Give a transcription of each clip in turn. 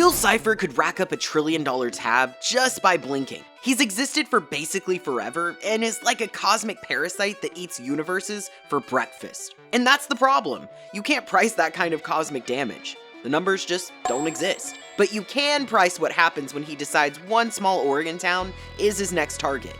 Bill Cipher could rack up $1 trillion tab just by blinking. He's existed for basically forever and is like a cosmic parasite that eats universes for breakfast. And that's the problem. You can't price that kind of cosmic damage. The numbers just don't exist. But you can price what happens when he decides one small Oregon town is his next target.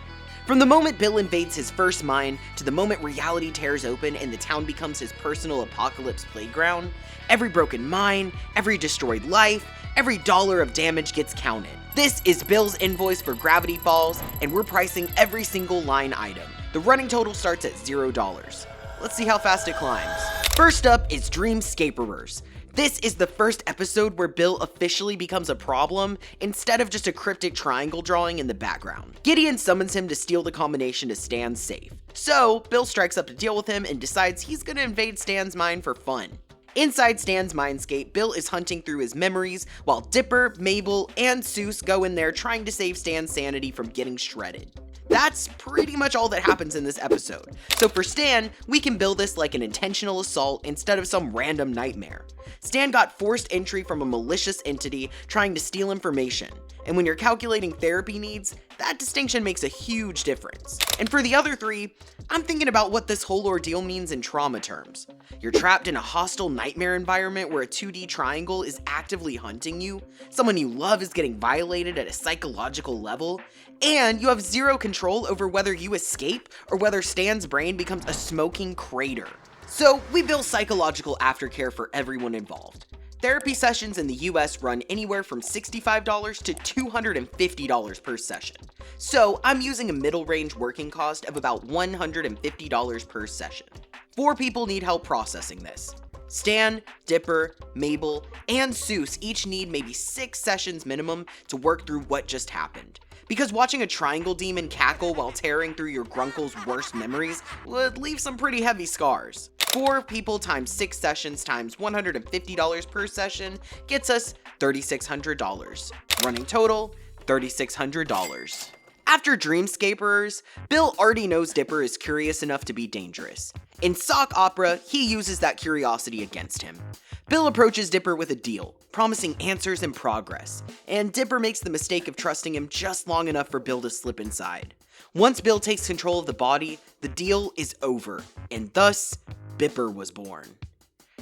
From the moment Bill invades his first mine to the moment reality tears open and the town becomes his personal apocalypse playground, every broken mine, every destroyed life, every dollar of damage gets counted. This is Bill's invoice for Gravity Falls, and we're pricing every single line item. The running total starts at $0. Let's see how fast it climbs. First up is Dreamscaperers. This is the first episode where Bill officially becomes a problem instead of just a cryptic triangle drawing in the background. Gideon summons him to steal the combination to Stan's safe. So, Bill strikes up to deal with him and decides he's gonna invade Stan's mine for fun. Inside Stan's mindscape, Bill is hunting through his memories while Dipper, Mabel, and Seuss go in there trying to save Stan's sanity from getting shredded. That's pretty much all that happens in this episode. So for Stan, we can bill this like an intentional assault instead of some random nightmare. Stan got forced entry from a malicious entity trying to steal information. And when you're calculating therapy needs, that distinction makes a huge difference. And for the other three, I'm thinking about what this whole ordeal means in trauma terms. You're trapped in a hostile nightmare environment where a 2D triangle is actively hunting you, someone you love is getting violated at a psychological level, and you have zero control over whether you escape or whether Stan's brain becomes a smoking crater. So we bill psychological aftercare for everyone involved. Therapy sessions in the US run anywhere from $65 to $250 per session. So I'm using a middle range working cost of about $150 per session. 4 people need help processing this. Stan, Dipper, Mabel, and Seuss each need maybe 6 sessions minimum to work through what just happened. Because watching a triangle demon cackle while tearing through your grunkle's worst memories would leave some pretty heavy scars. 4 people times 6 sessions times $150 per session gets us $3,600. Running total, $3,600. After Dreamscaperers, Bill already knows Dipper is curious enough to be dangerous. In sock opera, he uses that curiosity against him. Bill approaches Dipper with a deal, promising answers and progress, and Dipper makes the mistake of trusting him just long enough for Bill to slip inside. Once Bill takes control of the body, the deal is over, and thus, Bipper was born.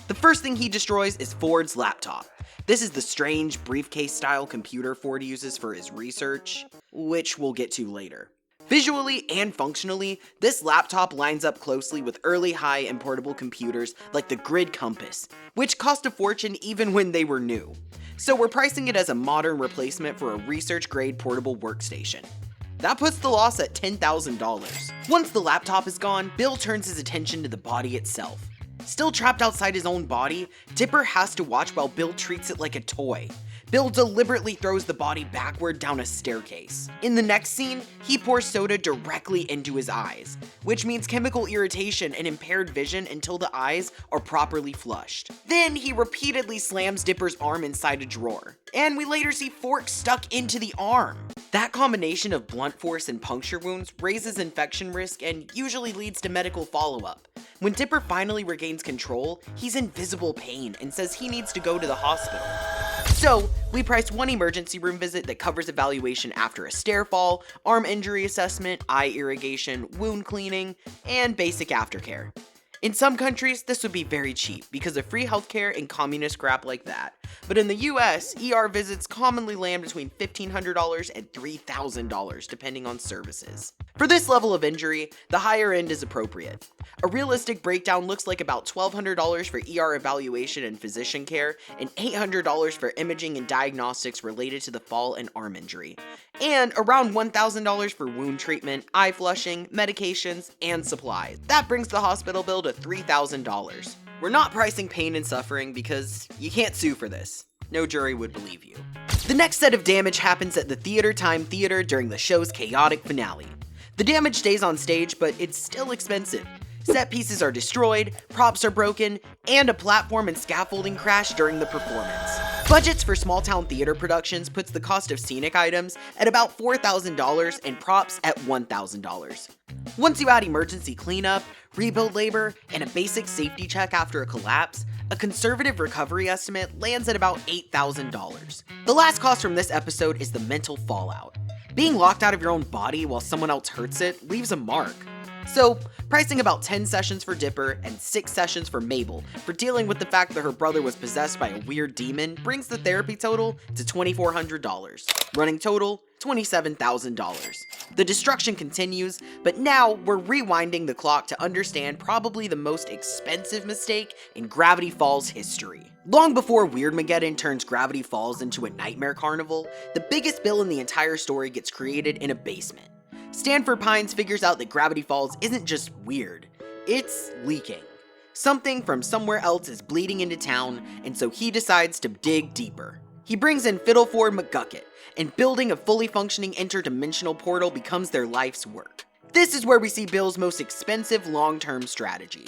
The first thing he destroys is Ford's laptop. This is the strange briefcase-style computer Ford uses for his research, which we'll get to later. Visually and functionally, this laptop lines up closely with early high and portable computers like the Grid Compass, which cost a fortune even when they were new. So we're pricing it as a modern replacement for a research-grade portable workstation. That puts the loss at $10,000. Once the laptop is gone, Bill turns his attention to the body itself. Still trapped outside his own body, Dipper has to watch while Bill treats it like a toy. Bill deliberately throws the body backward down a staircase. In the next scene, he pours soda directly into his eyes, which means chemical irritation and impaired vision until the eyes are properly flushed. Then he repeatedly slams Dipper's arm inside a drawer, and we later see forks stuck into the arm. That combination of blunt force and puncture wounds raises infection risk and usually leads to medical follow-up. When Dipper finally regains control, he's in visible pain and says he needs to go to the hospital. So, we price one emergency room visit that covers evaluation after a stair fall, arm injury assessment, eye irrigation, wound cleaning, and basic aftercare. In some countries, this would be very cheap because of free healthcare and communist crap like that. But in the US, ER visits commonly land between $1,500 and $3,000 depending on services. For this level of injury, the higher end is appropriate. A realistic breakdown looks like about $1,200 for ER evaluation and physician care, and $800 for imaging and diagnostics related to the fall and arm injury, and around $1,000 for wound treatment, eye flushing, medications, and supplies. That brings the hospital bill to $3,000. We're not pricing pain and suffering because you can't sue for this. No jury would believe you. The next set of damage happens at the Theater Time Theater during the show's chaotic finale. The damage stays on stage, but it's still expensive. Set pieces are destroyed, props are broken, and a platform and scaffolding crash during the performance. Budgets for small-town theater productions puts the cost of scenic items at about $4,000 and props at $1,000. Once you add emergency cleanup, rebuild labor, and a basic safety check after a collapse, A conservative recovery estimate lands at about $8,000. The last cost from this episode is the mental fallout. Being locked out of your own body while someone else hurts it leaves a mark. So, pricing about 10 sessions for Dipper and 6 sessions for Mabel for dealing with the fact that her brother was possessed by a weird demon brings the therapy total to $2,400. Running total, $27,000. The destruction continues, but now we're rewinding the clock to understand probably the most expensive mistake in Gravity Falls history. Long before Weirdmageddon turns Gravity Falls into a nightmare carnival, the biggest bill in the entire story gets created in a basement. Stanford Pines figures out that Gravity Falls isn't just weird, it's leaking. Something from somewhere else is bleeding into town, and so he decides to dig deeper. He brings in Fiddleford McGucket, and building a fully functioning interdimensional portal becomes their life's work. This is where we see Bill's most expensive long-term strategy.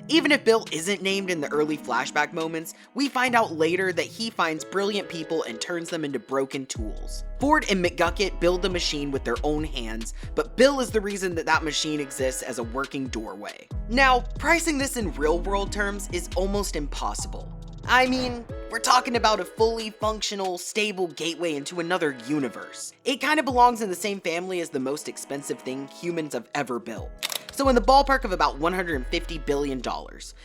Even if Bill isn't named in the early flashback moments, we find out later that he finds brilliant people and turns them into broken tools. Ford and McGucket build the machine with their own hands, but Bill is the reason that machine exists as a working doorway. Now, pricing this in real-world terms is almost impossible. I mean, we're talking about a fully functional, stable gateway into another universe. It kind of belongs in the same family as the most expensive thing humans have ever built. So in the ballpark of about $150 billion,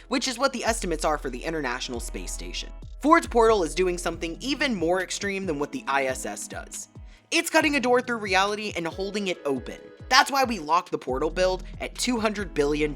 which is what the estimates are for the International Space Station. Ford's portal is doing something even more extreme than what the ISS does. It's cutting a door through reality and holding it open. That's why we locked the portal build at $200 billion.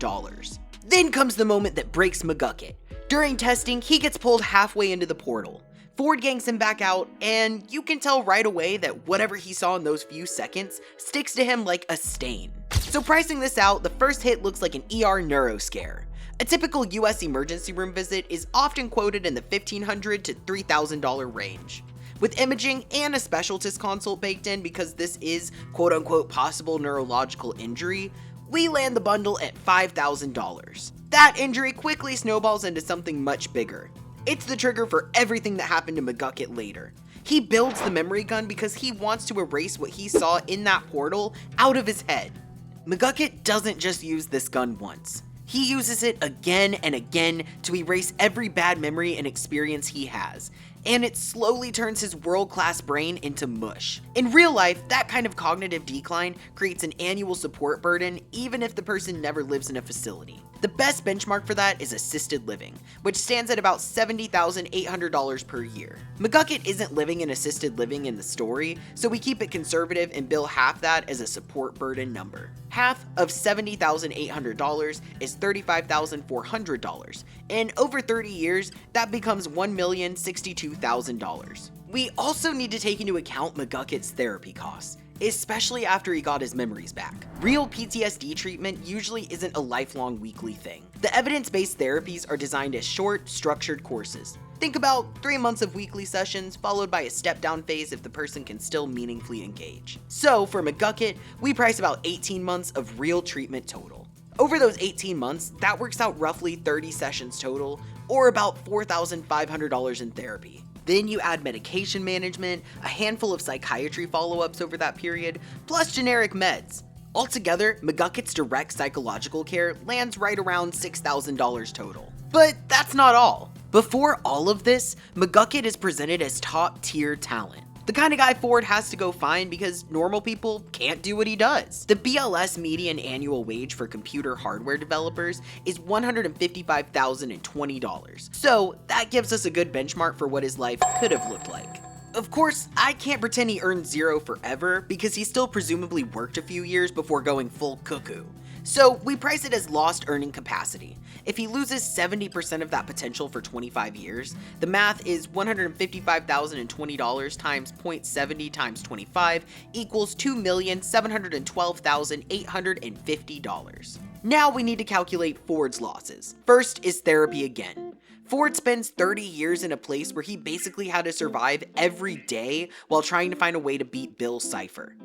Then comes the moment that breaks McGucket. During testing, he gets pulled halfway into the portal. Ford gangs him back out, and you can tell right away that whatever he saw in those few seconds sticks to him like a stain. So pricing this out, the first hit looks like an ER neuroscare. A typical US emergency room visit is often quoted in the $1,500 to $3,000 range. With imaging and a specialist consult baked in because this is quote-unquote possible neurological injury, we land the bundle at $5,000. That injury quickly snowballs into something much bigger. It's the trigger for everything that happened to McGucket later. He builds the memory gun because he wants to erase what he saw in that portal out of his head. McGucket doesn't just use this gun once. He uses it again and again to erase every bad memory and experience he has, and it slowly turns his world-class brain into mush. In real life, that kind of cognitive decline creates an annual support burden even if the person never lives in a facility. The best benchmark for that is assisted living, which stands at about $70,800 per year. McGucket isn't living in assisted living in the story, so we keep it conservative and bill half that as a support burden number. Half of $70,800 is $35,400, and over 30 years, that becomes $1,062,000. We also need to take into account McGucket's therapy costs, especially after he got his memories back. Real PTSD treatment usually isn't a lifelong weekly thing. The evidence-based therapies are designed as short, structured courses. Think about 3 months of weekly sessions followed by a step-down phase if the person can still meaningfully engage. So for McGucket, we price about 18 months of real treatment total. Over those 18 months, that works out roughly 30 sessions total, or about $4,500 in therapy. Then you add medication management, a handful of psychiatry follow-ups over that period, plus generic meds. Altogether, McGucket's direct psychological care lands right around $6,000 total. But that's not all. Before all of this, McGucket is presented as top-tier talent. The kind of guy Ford has to go find because normal people can't do what he does. The BLS median annual wage for computer hardware developers is $155,020. So that gives us a good benchmark for what his life could have looked like. Of course, I can't pretend he earned zero forever because he still presumably worked a few years before going full cuckoo. So we price it as lost earning capacity. If he loses 70% of that potential for 25 years, the math is $155,020 times 0.70 times 25 equals $2,712,850. Now we need to calculate Ford's losses. First is therapy again. Ford spends 30 years in a place where he basically had to survive every day while trying to find a way to beat Bill Cipher.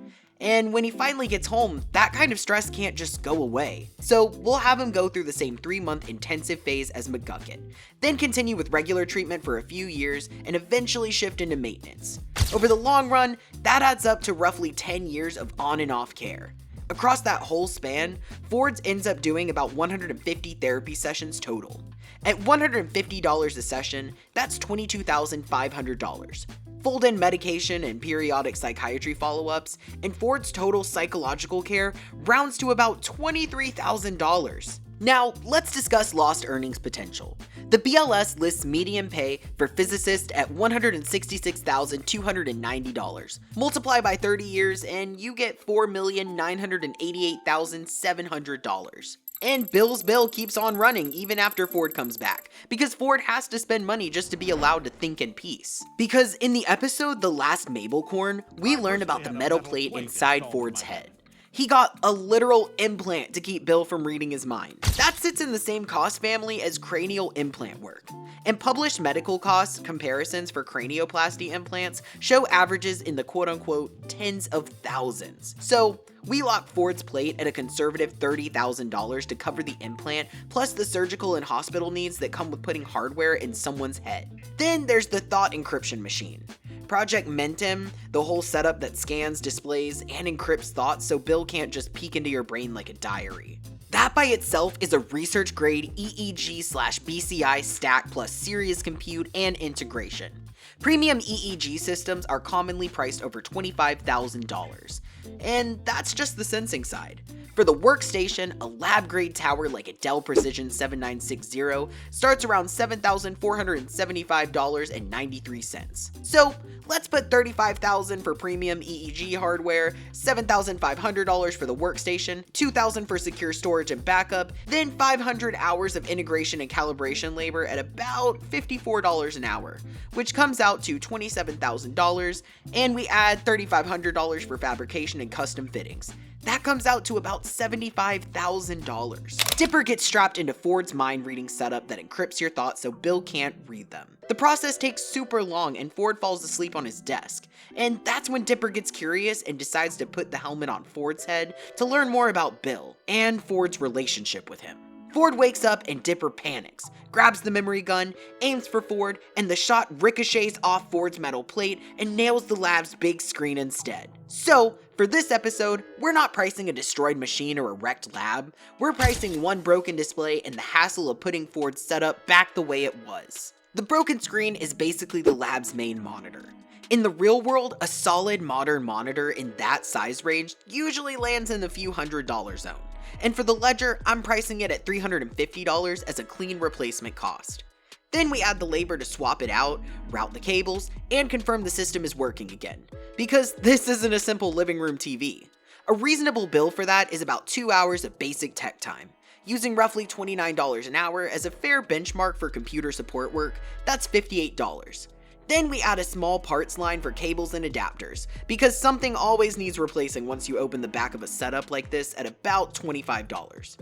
And when he finally gets home, that kind of stress can't just go away. So we'll have him go through the same 3-month intensive phase as McGucket, then continue with regular treatment for a few years, and eventually shift into maintenance. Over the long run, that adds up to roughly 10 years of on and off care. Across that whole span, Ford ends up doing about 150 therapy sessions total. At $150 a session, that's $22,500. Fold in medication and periodic psychiatry follow-ups, and Ford's total psychological care rounds to about $23,000. Now, let's discuss lost earnings potential. The BLS lists median pay for physicists at $166,290. Multiply by 30 years and you get $4,988,700. And Bill's bill keeps on running even after Ford comes back, because Ford has to spend money just to be allowed to think in peace. Because in the episode The Last Mabelcorn, we learn about the metal plate inside Ford's head. He got a literal implant to keep Bill from reading his mind. That sits in the same cost family as cranial implant work. And published medical cost comparisons for cranioplasty implants show averages in the quote-unquote tens of thousands. So we lock Ford's plate at a conservative $30,000 to cover the implant, plus the surgical and hospital needs that come with putting hardware in someone's head. Then there's the thought encryption machine. Project Mentum, the whole setup that scans, displays, and encrypts thoughts so Bill can't just peek into your brain like a diary. That by itself is a research-grade EEG/BCI stack plus serious compute and integration. Premium EEG systems are commonly priced over $25,000. And that's just the sensing side. For the workstation, a lab-grade tower like a Dell Precision 7960 starts around $7,475.93. So let's put $35,000 for premium EEG hardware, $7,500 for the workstation, $2,000 for secure storage and backup, then 500 hours of integration and calibration labor at about $54 an hour, which comes out to $27,000, and we add $3,500 for fabrication and custom fittings. That comes out to about $75,000. Dipper gets strapped into Ford's mind-reading setup that encrypts your thoughts so Bill can't read them. The process takes super long and Ford falls asleep on his desk. And that's when Dipper gets curious and decides to put the helmet on Ford's head to learn more about Bill and Ford's relationship with him. Ford wakes up and Dipper panics, grabs the memory gun, aims for Ford, and the shot ricochets off Ford's metal plate and nails the lab's big screen instead. So, for this episode, we're not pricing a destroyed machine or a wrecked lab, we're pricing one broken display and the hassle of putting Ford's setup back the way it was. The broken screen is basically the lab's main monitor. In the real world, a solid modern monitor in that size range usually lands in the few $100 zone. And for the ledger, I'm pricing it at $350 as a clean replacement cost. Then we add the labor to swap it out, route the cables, and confirm the system is working again. Because this isn't a simple living room TV. A reasonable bill for that is about 2 hours of basic tech time. Using roughly $29 an hour as a fair benchmark for computer support work, that's $58. Then we add a small parts line for cables and adapters, because something always needs replacing once you open the back of a setup like this at about $25.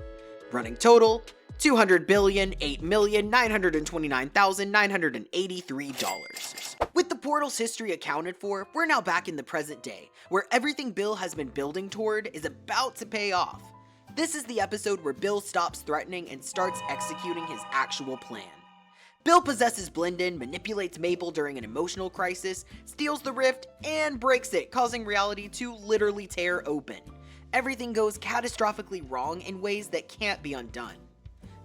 Running total, $200,008,929,983. With the portal's history accounted for, we're now back in the present day, where everything Bill has been building toward is about to pay off. This is the episode where Bill stops threatening and starts executing his actual plan. Bill possesses Blendin, manipulates Mabel during an emotional crisis, steals the rift, and breaks it, causing reality to literally tear open. Everything goes catastrophically wrong in ways that can't be undone.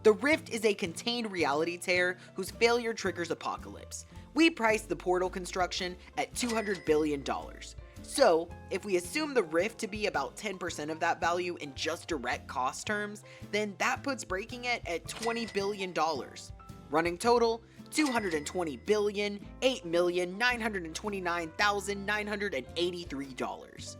The rift is a contained reality tear whose failure triggers apocalypse. We priced the portal construction at $200 billion. So, if we assume the rift to be about 10% of that value in just direct cost terms, then that puts breaking it at $20 billion. Running total, $220,008,929,983.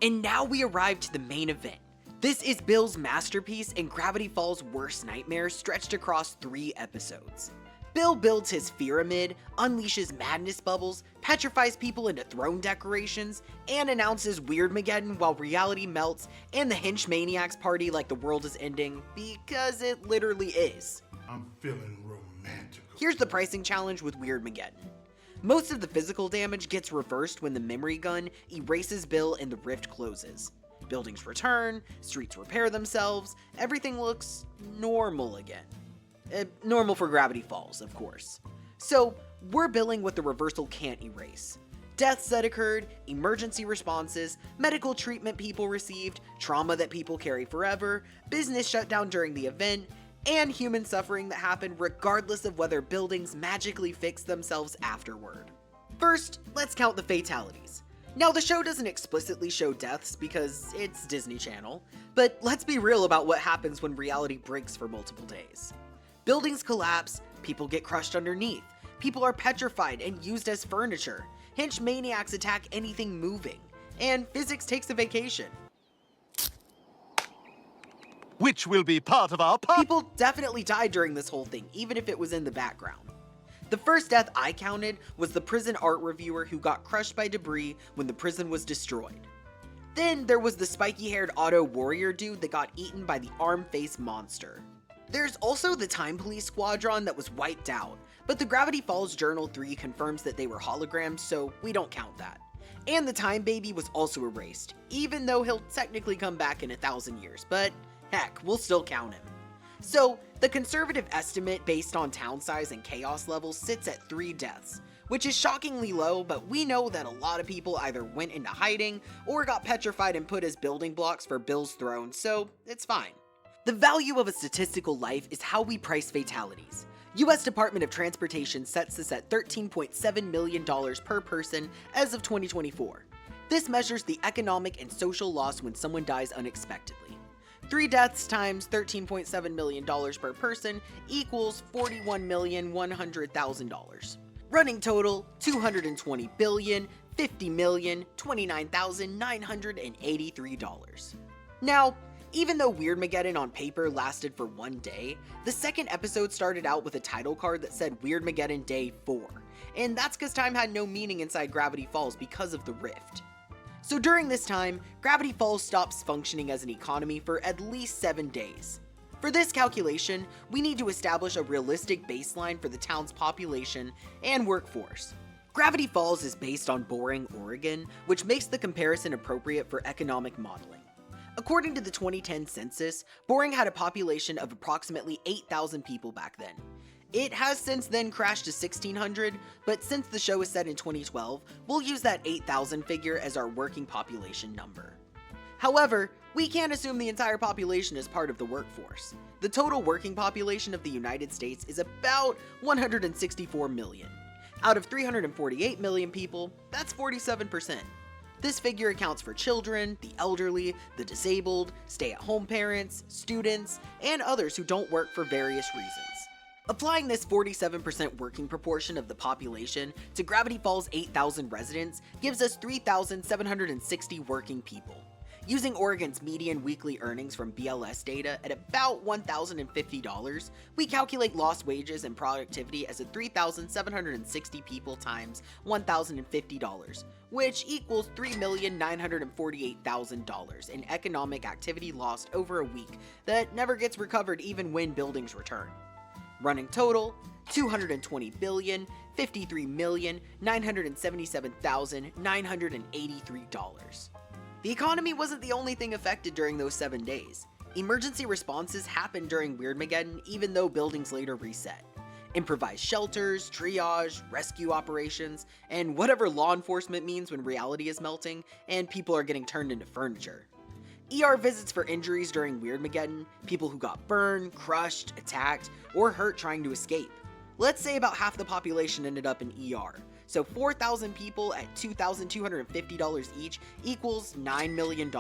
And now we arrive to the main event. This is Bill's masterpiece and Gravity Falls' worst nightmare stretched across 3 episodes. Bill builds his pyramid, unleashes madness bubbles, petrifies people into throne decorations, and announces Weirdmageddon while reality melts and the Hinch Maniacs party like the world is ending, because it literally is. I'm feeling romantic. Here's the pricing challenge with Weirdmageddon. Most of the physical damage gets reversed when the memory gun erases Bill and the rift closes. Buildings return, streets repair themselves, everything looks normal again. Normal for Gravity Falls, of course. So, we're billing what the reversal can't erase. Deaths that occurred, emergency responses, medical treatment people received, trauma that people carry forever, business shut down during the event, and human suffering that happened regardless of whether buildings magically fixed themselves afterward. First, let's count the fatalities. Now, the show doesn't explicitly show deaths because it's Disney Channel, but let's be real about what happens when reality breaks for multiple days. Buildings collapse, people get crushed underneath, people are petrified and used as furniture, hinch maniacs attack anything moving, and physics takes a vacation. Which will be part of our People definitely died during this whole thing, even if it was in the background. The first death I counted was the prison art reviewer who got crushed by debris when the prison was destroyed. Then there was the spiky-haired auto warrior dude that got eaten by the arm-faced monster. There's also the Time Police Squadron that was wiped out, but the Gravity Falls Journal 3 confirms that they were holograms, so we don't count that. And the Time Baby was also erased, even though he'll technically come back in 1,000 years, but heck, we'll still count him. So, the conservative estimate based on town size and chaos levels sits at 3 deaths, which is shockingly low, but we know that a lot of people either went into hiding or got petrified and put as building blocks for Bill's throne, so it's fine. The value of a statistical life is how we price fatalities. US Department of Transportation sets this at $13.7 million per person as of 2024. This measures the economic and social loss when someone dies unexpectedly. 3 deaths times $13.7 million per person equals $41,100,000. Running total, $220 billion, $50 million, $29,983. Now, even though Weirdmageddon on paper lasted for 1 day, the second episode started out with a title card that said Weirdmageddon Day 4, and that's because time had no meaning inside Gravity Falls because of the rift. So during this time, Gravity Falls stops functioning as an economy for at least 7 days. For this calculation, we need to establish a realistic baseline for the town's population and workforce. Gravity Falls is based on Boring, Oregon, which makes the comparison appropriate for economic modeling. According to the 2010 census, Boring had a population of approximately 8,000 people back then. It has since then crashed to 1,600, but since the show is set in 2012, we'll use that 8,000 figure as our working population number. However, we can't assume the entire population is part of the workforce. The total working population of the United States is about 164 million. Out of 348 million people, that's 47%. This figure accounts for children, the elderly, the disabled, stay-at-home parents, students, and others who don't work for various reasons. Applying this 47% working proportion of the population to Gravity Falls' 8,000 residents gives us 3,760 working people. Using Oregon's median weekly earnings from BLS data at about $1,050, we calculate lost wages and productivity as a 3,760 people times $1,050, which equals $3,948,000 in economic activity lost over a week that never gets recovered even when buildings return. Running total, $220 billion, $53,977,983. The economy wasn't the only thing affected during those 7 days. Emergency responses happened during Weirdmageddon even though buildings later reset. Improvised shelters, triage, rescue operations, and whatever law enforcement means when reality is melting and people are getting turned into furniture. ER visits for injuries during Weirdmageddon, people who got burned, crushed, attacked, or hurt trying to escape. Let's say about half the population ended up in ER, so 4,000 people at $2,250 each equals $9 million.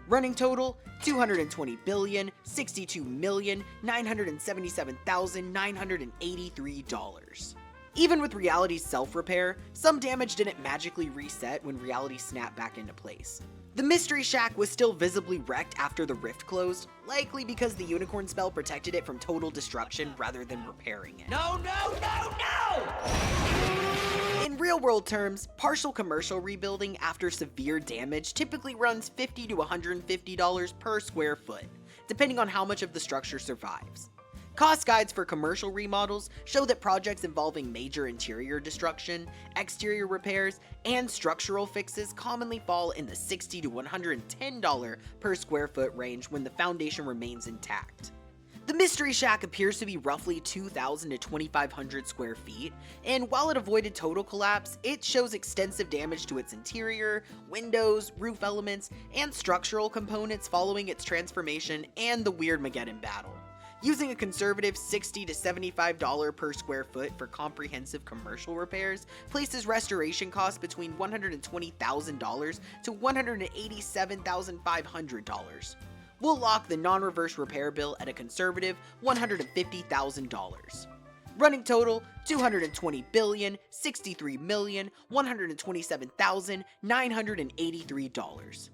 Running total, $220 billion, $62,977,983. Even with reality's self-repair, some damage didn't magically reset when reality snapped back into place. The Mystery Shack was still visibly wrecked after the rift closed, likely because the unicorn spell protected it from total destruction rather than repairing it. No, no, no, no! In real-world terms, partial commercial rebuilding after severe damage typically runs $50 to $150 per square foot, depending on how much of the structure survives. Cost guides for commercial remodels show that projects involving major interior destruction, exterior repairs, and structural fixes commonly fall in the $60 to $110 per square foot range when the foundation remains intact. The Mystery Shack appears to be roughly 2,000 to 2,500 square feet, and while it avoided total collapse, it shows extensive damage to its interior, windows, roof elements, and structural components following its transformation and the Weirdmageddon battle. Using a conservative $60 to $75 per square foot for comprehensive commercial repairs places restoration costs between $120,000 to $187,500. We'll lock the non-reverse repair bill at a conservative $150,000. Running total, $220,063,127,983.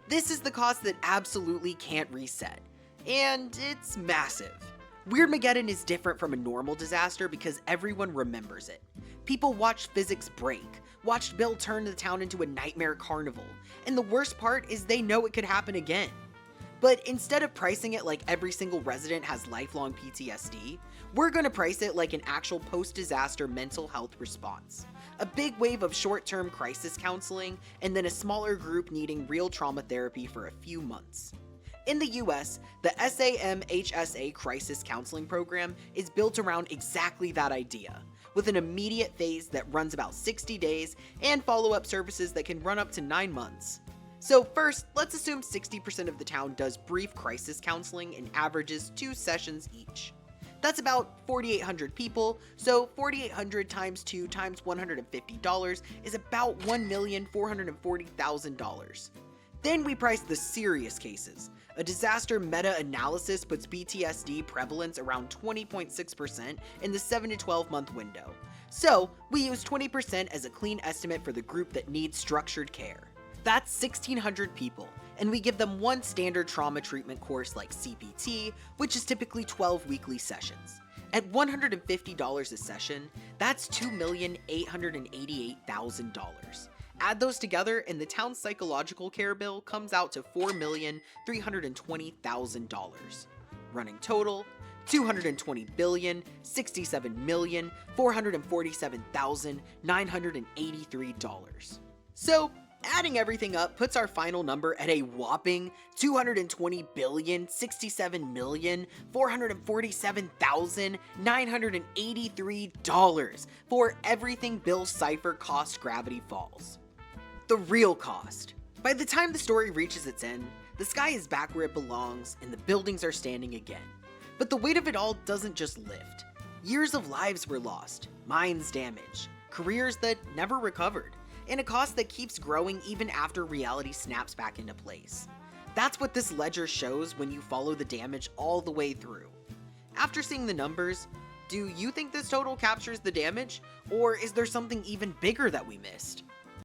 This is the cost that absolutely can't reset, and it's massive. Weirdmageddon is different from a normal disaster because everyone remembers it. People watched physics break, watched Bill turn the town into a nightmare carnival, and the worst part is they know it could happen again. But instead of pricing it like every single resident has lifelong PTSD, we're gonna price it like an actual post-disaster mental health response. A big wave of short-term crisis counseling, and then a smaller group needing real trauma therapy for a few months. In the US, the SAMHSA Crisis Counseling Program is built around exactly that idea, with an immediate phase that runs about 60 days and follow-up services that can run up to 9 months. So first, let's assume 60% of the town does brief crisis counseling and averages 2 sessions each. That's about 4,800 people, so 4,800 times 2 times $150 is about $1,440,000. Then we price the serious cases. A disaster meta-analysis puts PTSD prevalence around 20.6% in the 7 to 12 month window. So we use 20% as a clean estimate for the group that needs structured care. That's 1,600 people, and we give them one standard trauma treatment course like CPT, which is typically 12 weekly sessions. At $150 a session, that's $2,888,000. Add those together and the town's psychological care bill comes out to $4,320,000. Running total, $220,670,447,983. So, adding everything up puts our final number at a whopping $220,667,447,983 for everything Bill Cipher cost Gravity Falls. The real cost. By the time the story reaches its end, the sky is back where it belongs and the buildings are standing again. But the weight of it all doesn't just lift. Years of lives were lost, minds damaged, careers that never recovered, and a cost that keeps growing even after reality snaps back into place. That's what this ledger shows when you follow the damage all the way through. After seeing the numbers, do you think this total captures the damage, or is there something even bigger that we missed?